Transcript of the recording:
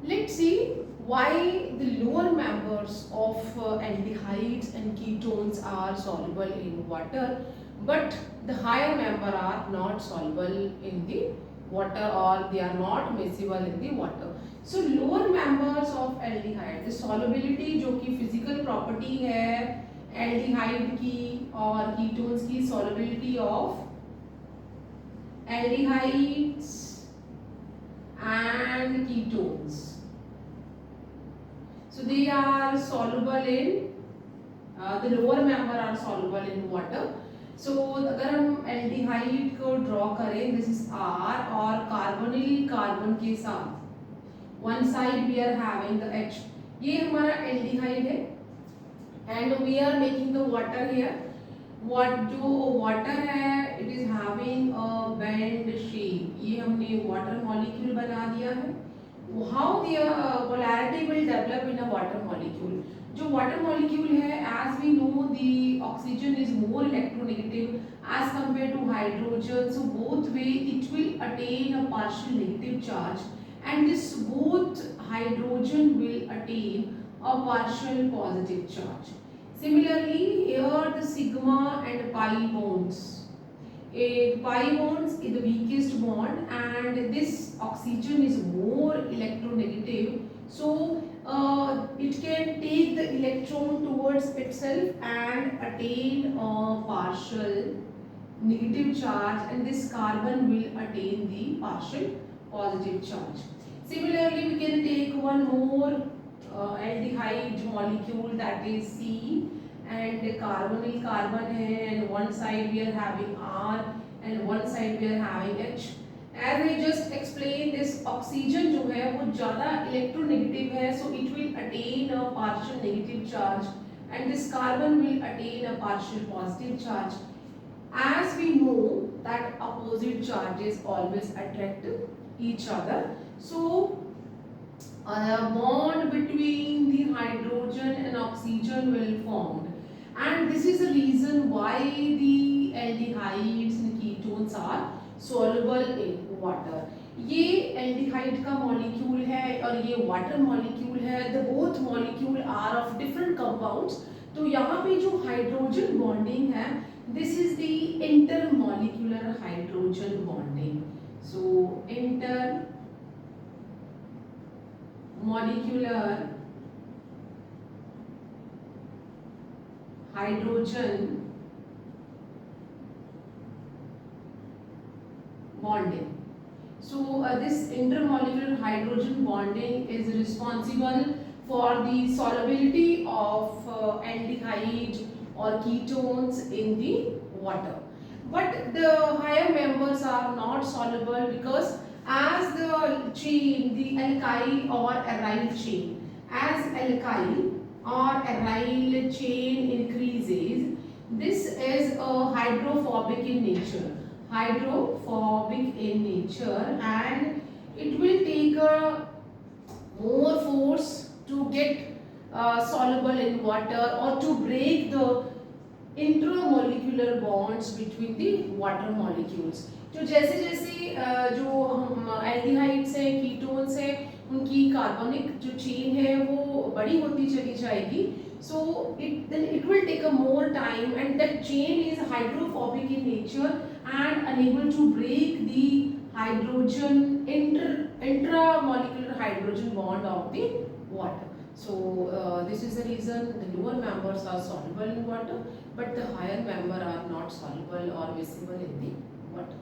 Let's see why the lower members of aldehydes and ketones are soluble in water, but the higher member are not soluble in the water, or they are not miscible in the water. So lower members of aldehyde, the solubility जो कि physical property है aldehyde की और ketones की, solubility of aldehydes and ketones. So they are soluble in the lower member are soluble in water. So अगर हम aldehyde को draw करें, this is R और carbonyl carbon के साथ one side we are having the H. ये हमारा aldehyde है and we are making the water here. जो water है it is having a bend shape. ये हमने water molecule बना दिया है. How the polarity will develop in a water molecule. जो water molecule है, as we know the oxygen is more electronegative as compared to hydrogen, so both way it will attain a partial negative charge, and this both hydrogen will attain a partial positive charge. Similarly, here the sigma and pi bonds. Pi bonds is the weakest bond, and this oxygen is more electronegative, so it can take the electron towards itself and attain a partial negative charge, and this carbon will attain the partial positive charge. Similarly, we can take one more aldehyde molecule, that is C, and carbonyl carbon है, and one side we are having R and one side we are having H. As I just explained, this oxygen जो है वो ज़्यादा electronegative है, so it will attain a partial negative charge, and this carbon will attain a partial positive charge. As we know that opposite charges always attract each other, so a bond between the hydrogen and oxygen will form, and this is the reason why the aldehydes and ketones are soluble in water. ये aldehyde का molecule है और ये water molecule है, the both molecule are of different compounds. तो यहाँ पे जो hydrogen bonding है, this is the intermolecular hydrogen bonding. So intermolecular hydrogen bonding. So this intermolecular hydrogen bonding is responsible for the solubility of aldehyde or ketones in the water. But the higher members are not soluble because as the chain, the alkyl or aryl chain, as alkyl or aryl chain increases, this is hydrophobic in nature. Hydrophobic in nature, and it will take more force to get soluble in water or to break the intramolecular bonds between the water molecules. जो जैसे जैसे जो हम aldehydes हैं, ketones हैं, उनकी कार्बनिक जो चेन है वो बड़ी होती चली जाएगी. So it will take a more time, and that chain is hydrophobic in nature and unable to break the hydrogen intramolecular hydrogen bond of the water. So this is the reason the lower members are soluble in water, but the higher member are not soluble or miscible in the water.